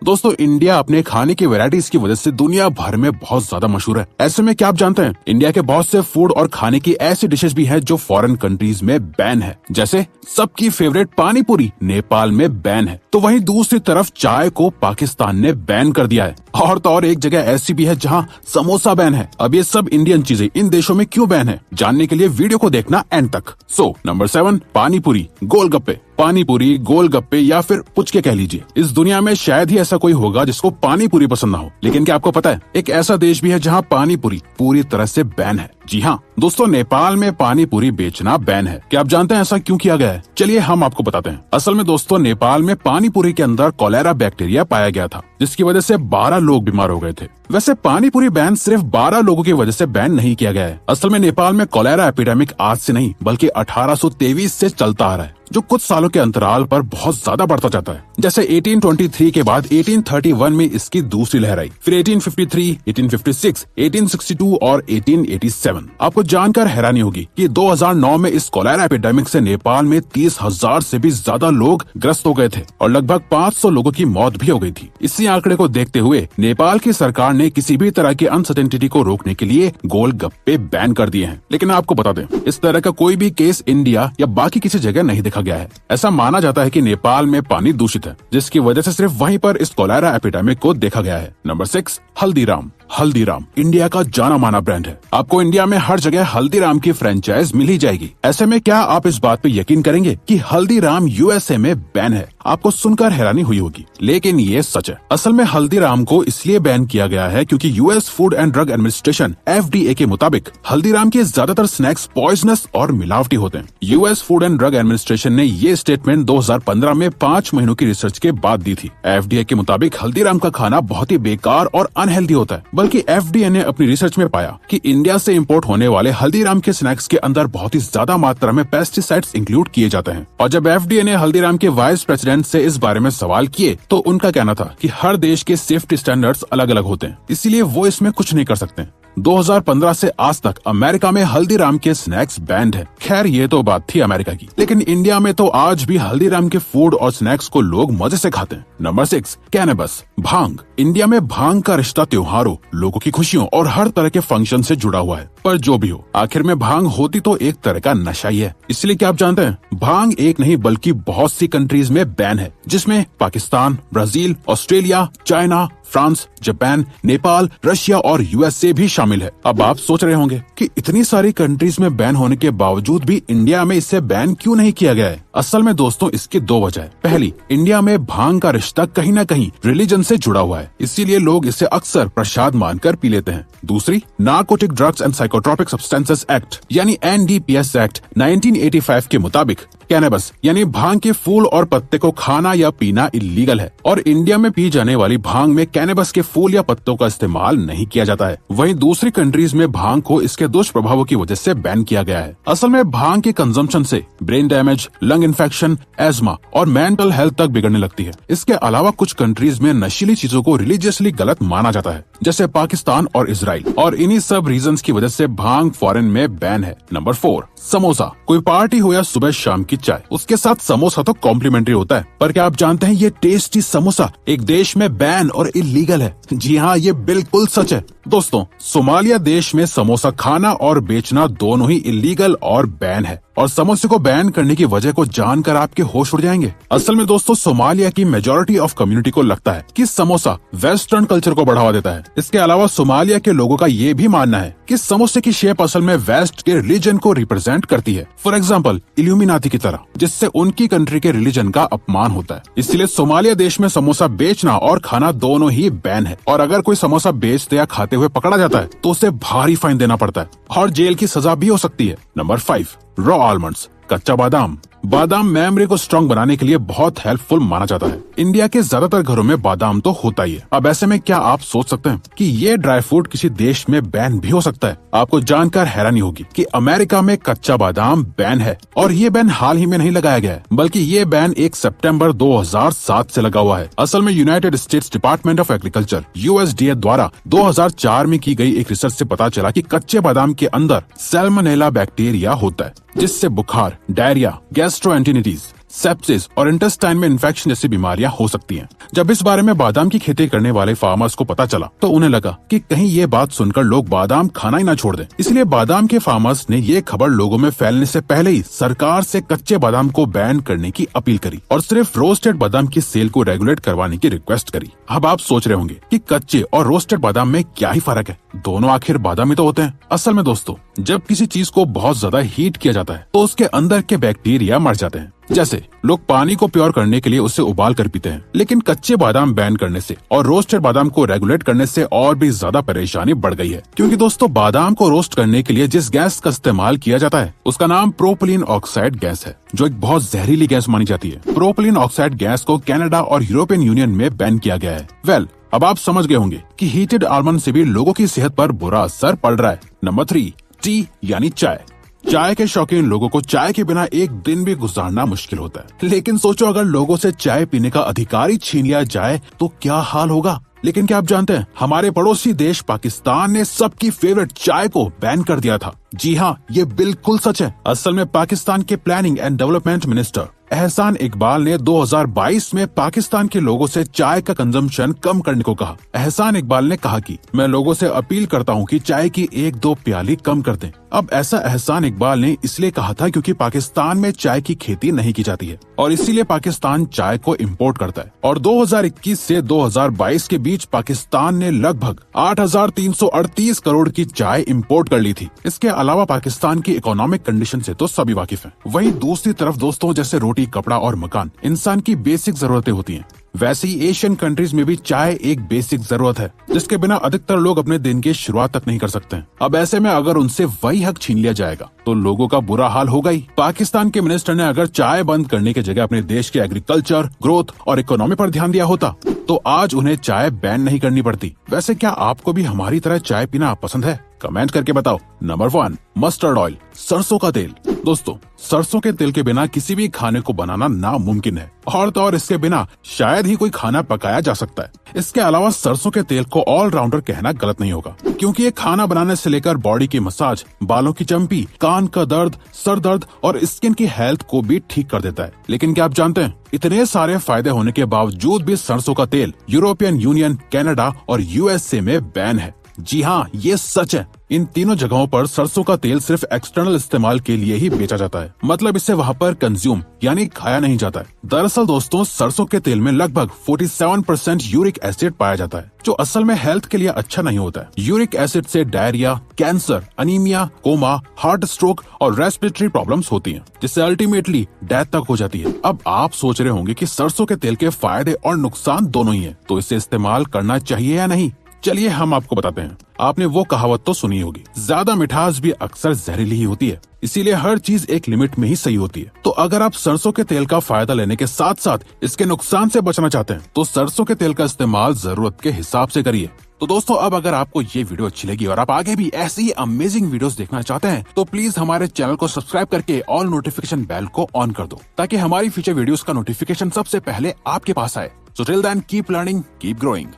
दोस्तों इंडिया अपने खाने की वैरायटीज की वजह से दुनिया भर में बहुत ज्यादा मशहूर है। ऐसे में क्या आप जानते हैं इंडिया के बहुत से फूड और खाने की ऐसी डिशेस भी हैं जो फॉरेन कंट्रीज में बैन है। जैसे सबकी फेवरेट पानी पूरी नेपाल में बैन है, तो वहीं दूसरी तरफ चाय को पाकिस्तान ने बैन कर दिया है। और तो और एक जगह ऐसी भी है जहां समोसा बैन है। अब ये सब इंडियन चीजें इन देशों में क्यों बैन है, जानने के लिए वीडियो को देखना एंड तक। नंबर 7, पानी पूरी गोलगप्पे। पानी पूरी, गोलगप्पे या फिर पुचके कह लीजिए, इस दुनिया में शायद ही ऐसा कोई होगा जिसको पानी पूरी पसंद ना हो। लेकिन क्या आपको पता है एक ऐसा देश भी है जहां पानी पूरी पूरी तरह से बैन है। जी हाँ दोस्तों, नेपाल में पानी पूरी बेचना बैन है। क्या आप जानते हैं ऐसा क्यों किया गया है? चलिए हम आपको बताते हैं। असल में दोस्तों नेपाल में पानी पूरी के अंदर कोलेरा बैक्टीरिया पाया गया था, जिसकी वजह से 12 लोग बीमार हो गए थे। वैसे पानी पूरी बैन सिर्फ 12 लोगों की वजह से बैन नहीं किया गया है। असल में नेपाल में कोलेरा एपिडेमिक आज से नहीं बल्कि 1823 से चलता आ रहा है, जो कुछ सालों के अंतराल पर बहुत ज्यादा बढ़ता जाता है। जैसे 1823 के बाद 1831 में इसकी दूसरी लहर आई, फिर 1853, 1856, 1862 और 1887। आपको जानकर हैरानी होगी कि 2009 में इस कोलेरा एपिडेमिक से नेपाल में 30,000 से भी ज्यादा लोग ग्रस्त हो गए थे और लगभग 500 लोगों की मौत भी हो गई थी। इसी आंकड़े को देखते हुए नेपाल की सरकार ने किसी भी तरह की अनसर्टेनिटी को रोकने के लिए गोलगप्पे बैन कर दिए हैं। लेकिन आपको बता दें, इस तरह का कोई भी केस इंडिया या बाकी किसी जगह नहीं देखा गया है। ऐसा माना जाता है कि नेपाल में पानी दूषित है, जिसकी वजह से सिर्फ वहीं पर इस कोलेरा एपिडेमिक को देखा गया है। नंबर 6, हल्दीराम। हल्दीराम इंडिया का जाना माना ब्रांड है। आपको इंडिया में हर जगह हल्दीराम की फ्रेंचाइज मिल ही जाएगी। ऐसे में क्या आप इस बात पे यकीन करेंगे कि हल्दीराम यूएसए में बैन है? आपको सुनकर हैरानी हुई होगी, लेकिन ये सच है। असल में हल्दीराम को इसलिए बैन किया गया है क्योंकि US food and drug administration FDA के मुताबिक हल्दीराम के ज्यादातर स्नैक्स पॉइजनस और मिलावटी होते हैं। US food and drug administration ने ये स्टेटमेंट 2015 में 5 महीनों की रिसर्च के बाद दी थी। FDA के मुताबिक हल्दीराम का खाना बहुत ही बेकार और अनहेल्दी होता है, बल्कि FDA ने अपनी रिसर्च में पाया कि इंडिया से इंपोर्ट होने वाले हल्दीराम के स्नैक्स के अंदर बहुत ही ज्यादा मात्रा में पेस्टिसाइड्स इंक्लूड किए जाते हैं। और जब FDA ने हल्दीराम के वाइस प्रेसिडेंट से इस बारे में सवाल किए तो उनका कहना था कि हर देश के सेफ्टी स्टैंडर्ड्स अलग अलग होते हैं, इसीलिए वो इसमें कुछ नहीं कर सकते। 2015 से आज तक अमेरिका में हल्दीराम के स्नैक्स बैंड है। खैर ये तो बात थी अमेरिका की, लेकिन इंडिया में तो आज भी हल्दीराम के फूड और स्नैक्स को लोग मजे से खाते हैं। Number 6, cannabis. भांग। इंडिया में भांग का रिश्ता त्योहारों, लोगों की खुशियों और हर तरह के फंक्शन से जुड़ा हुआ है। पर जो भी हो, आखिर में भांग होती तो एक तरह का नशा ही है। इसलिए क्या आप जानते हैं भांग एक नहीं बल्कि बहुत सी कंट्रीज में बैन है, जिसमें Pakistan, Brazil, Australia, China, France, Japan, Nepal, Russia और यूएसए भी शामिल है। अब आप सोच रहे होंगे कि इतनी सारी कंट्रीज में बैन होने के बावजूद भी इंडिया में इसे बैन क्यों नहीं किया गया है? असल में दोस्तों इसकी 2 वजह है। पहली, इंडिया में भांग का रिश्ता कहीं न कहीं रिलीजन से जुड़ा हुआ है, इसीलिए लोग इसे अक्सर प्रसाद मानकर पी लेते हैं। दूसरी, narcotic drugs and psychotropic substances act यानी NDPS एक्ट 1985 के मुताबिक कैनबिस यानी भांग के फूल और पत्ते को खाना या पीना इलीगल है और इंडिया में पी जाने वाली भांग में कैनबिस के फूल या पत्तों का इस्तेमाल नहीं किया जाता है। वहीं दूसरी कंट्रीज में भांग को इसके दुष्प्रभावों की वजह से बैन किया गया है। असल में भांग के कंजम्पशन से brain damage, lung infection, ESMA और मेंटल हेल्थ तक बिगड़ने लगती है। इसके अलावा कुछ कंट्रीज में नशीली चीजों को रिलीजियसली गलत माना जाता है, जैसे पाकिस्तान और इजराइल, और इन्हीं सब रीजंस की वजह से भांग फॉरेन में बैन है। नंबर 4, समोसा। कोई पार्टी हो या सुबह शाम की चाय, उसके साथ समोसा तो कॉम्प्लीमेंट्री होता है। पर क्या आप जानते हैं ये टेस्टी समोसा एक देश में बैन और इलीगल है? जी हाँ, ये बिल्कुल सच है। दोस्तों सोमालिया देश में समोसा खाना और बेचना दोनों ही इलीगल और बैन है, और समोसे को बैन करने की वजह को जानकर आपके होश उड़ जाएंगे। असल में दोस्तों सोमालिया की मेजॉरिटी ऑफ कम्युनिटी को लगता है कि समोसा वेस्टर्न कल्चर को बढ़ावा देता है। इसके अलावा सोमालिया के लोगों का ये भी मानना है कि समोसे की शेप असल में वेस्ट के रिलीजन को रिप्रेजेंट करती है, फॉर एग्जाम्पल इल्यूमिनाती की तरह, जिससे उनकी कंट्री के रिलीजन का अपमान होता है। इसलिए सोमालिया देश में समोसा बेचना और खाना दोनों ही बैन है, और अगर कोई समोसा बेचते या खाते हुए पकड़ा जाता है तो उसे भारी फाइन देना पड़ता है और जेल की सजा भी हो सकती है। Number 5, raw almonds. कच्चा बादाम। बादाम मेमोरी को स्ट्रॉन्ग बनाने के लिए बहुत हेल्पफुल माना जाता है। इंडिया के ज्यादातर घरों में बादाम तो होता ही है। अब ऐसे में क्या आप सोच सकते हैं कि ये ड्राई फ्रूट किसी देश में बैन भी हो सकता है? आपको जानकर हैरानी होगी कि अमेरिका में कच्चा बादाम बैन है, और ये बैन हाल ही में नहीं लगाया गया है, बल्कि ये बैन 1 सितंबर 2007 से लगा हुआ है। असल में United states department of agriculture USDA द्वारा 2004 में की गई एक रिसर्च से पता चला कि कच्चे बादाम के अंदर सैल्मोनेला बैक्टीरिया होता है, जिससे बुखार, डायरिया, गैस्ट्रोएंटेरिटिस, सेप्सिस और इंटेस्टाइन में इन्फेक्शन जैसी बीमारियां हो सकती हैं। जब इस बारे में बादाम की खेती करने वाले फार्मर्स को पता चला तो उन्हें लगा कि कहीं ये बात सुनकर लोग बादाम खाना ही ना छोड़ दें। इसलिए बादाम के फार्मर्स ने ये खबर लोगों में फैलने से पहले ही सरकार से कच्चे बादाम को बैन करने की अपील करी और सिर्फ रोस्टेड बादाम की सेल को रेगुलेट करवाने की रिक्वेस्ट करी। अब आप सोच रहे होंगे कि कच्चे और रोस्टेड बादाम में क्या ही फर्क है, दोनों आखिर बादाम ही तो होते हैं। असल में दोस्तों, जब किसी चीज को बहुत ज्यादा हीट किया जाता है तो उसके अंदर के बैक्टीरिया मर जाते हैं। जैसे लोग पानी को प्योर करने के लिए उसे उबाल कर पीते हैं, लेकिन कच्चे बादाम बैन करने से और रोस्टेड बादाम को रेगुलेट करने से और भी ज्यादा परेशानी बढ़ गई है। क्योंकि दोस्तों, बादाम को रोस्ट करने के लिए जिस गैस का इस्तेमाल किया जाता है उसका नाम प्रोपिलीन ऑक्साइड गैस है, जो एक बहुत जहरीली गैस मानी जाती है। प्रोपिलीन ऑक्साइड गैस को कनाडा और यूरोपियन यूनियन में बैन किया गया है। अब आप समझ गए होंगे कि हीटेड आलमंड से भी लोगों की सेहत पर बुरा असर पड़ रहा है। नंबर 3, टी यानी चाय। चाय के शौकीन लोगों को चाय के बिना एक दिन भी गुजारना मुश्किल होता है। लेकिन सोचो, अगर लोगों से चाय पीने का अधिकार ही छीन लिया जाए तो क्या हाल होगा। लेकिन क्या आप जानते हैं, हमारे पड़ोसी देश पाकिस्तान ने सबकी फेवरेट चाय को बैन कर दिया था। जी हाँ, ये बिल्कुल सच है। असल में पाकिस्तान के प्लानिंग एंड डेवलपमेंट मिनिस्टर एहसान इकबाल ने 2022 में पाकिस्तान के लोगों से चाय का कंजम्पशन कम करने को कहा। एहसान इकबाल ने कहा कि मैं लोगों से अपील करता हूं कि चाय की 1-2 प्याली कम कर दें। अब ऐसा एहसान इकबाल ने इसलिए कहा था क्योंकि पाकिस्तान में चाय की खेती नहीं की जाती है और इसीलिए पाकिस्तान चाय को इम्पोर्ट करता है। और 2021 से 2022 के बीच पाकिस्तान ने लगभग 8,338 करोड़ की चाय इम्पोर्ट कर ली थी। इसके अलावा पाकिस्तान की इकोनॉमिक कंडीशन से तो सभी वाकिफ हैं। वहीं दूसरी तरफ दोस्तों, जैसे रोटी, कपड़ा और मकान इंसान की बेसिक जरूरतें होती हैं, वैसे ही एशियन कंट्रीज में भी चाय एक बेसिक जरूरत है जिसके बिना अधिकतर लोग अपने दिन की शुरुआत तक नहीं कर सकते हैं। अब ऐसे में अगर उनसे वही हक छीन लिया जाएगा तो लोगों का बुरा हाल होगा ही। पाकिस्तान के मिनिस्टर ने अगर चाय बंद करने की जगह अपने देश के एग्रीकल्चर, ग्रोथ और इकोनॉमी पर ध्यान दिया होता तो आज उन्हें चाय बैन नहीं करनी पड़ती। वैसे क्या आपको भी हमारी तरह चाय पीना पसंद है? कमेंट करके बताओ। नंबर 1, मस्टर्ड ऑयल, सरसों का तेल। दोस्तों, सरसों के तेल के बिना किसी भी खाने को बनाना नामुमकिन है और तो और इसके बिना शायद ही कोई खाना पकाया जा सकता है। इसके अलावा सरसों के तेल को ऑलराउंडर कहना गलत नहीं होगा क्योंकि ये खाना बनाने से लेकर बॉडी की मसाज, बालों की चंपी, कान का दर्द, सर दर्द और स्किन की हेल्थ को भी ठीक कर देता है। लेकिन क्या आप जानते हैं, इतने सारे फायदे होने के बावजूद भी सरसों का तेल यूरोपियन यूनियन, कनाडा और यूएसए में बैन है। जी हाँ, ये सच है। इन तीनों जगहों पर सरसों का तेल सिर्फ एक्सटर्नल इस्तेमाल के लिए ही बेचा जाता है, मतलब इसे वहाँ पर कंज्यूम यानी खाया नहीं जाता है। दरअसल दोस्तों, सरसों के तेल में लगभग 47% यूरिक एसिड पाया जाता है जो असल में हेल्थ के लिए अच्छा नहीं होता है। यूरिक एसिड से diarrhoea, cancer, anaemia, coma, heart stroke और रेस्पिरेटरी प्रॉब्लम्स होती हैं, जिससे अल्टीमेटली डेथ तक हो जाती है। अब आप सोच रहे होंगे कि सरसों के तेल के फायदे और नुकसान दोनों ही हैं, तो इसे इस्तेमाल करना चाहिए या नहीं? चलिए हम आपको बताते हैं। आपने वो कहावत तो सुनी होगी, ज्यादा मिठास भी अक्सर जहरीली ही होती है, इसीलिए हर चीज एक लिमिट में ही सही होती है। तो अगर आप सरसों के तेल का फायदा लेने के साथ साथ इसके नुकसान से बचना चाहते हैं तो सरसों के तेल का इस्तेमाल जरूरत के हिसाब से करिए। तो दोस्तों, अब अगर आपको ये वीडियो अच्छी लगी और आप आगे भी ऐसी ही अमेजिंग वीडियोस देखना चाहते हैं तो प्लीज हमारे चैनल को सब्सक्राइब करके ऑल नोटिफिकेशन बेल को ऑन कर दो ताकि हमारी फ्यूचर वीडियोस का नोटिफिकेशन सबसे पहले आपके पास आए। So till then, keep learning, keep growing.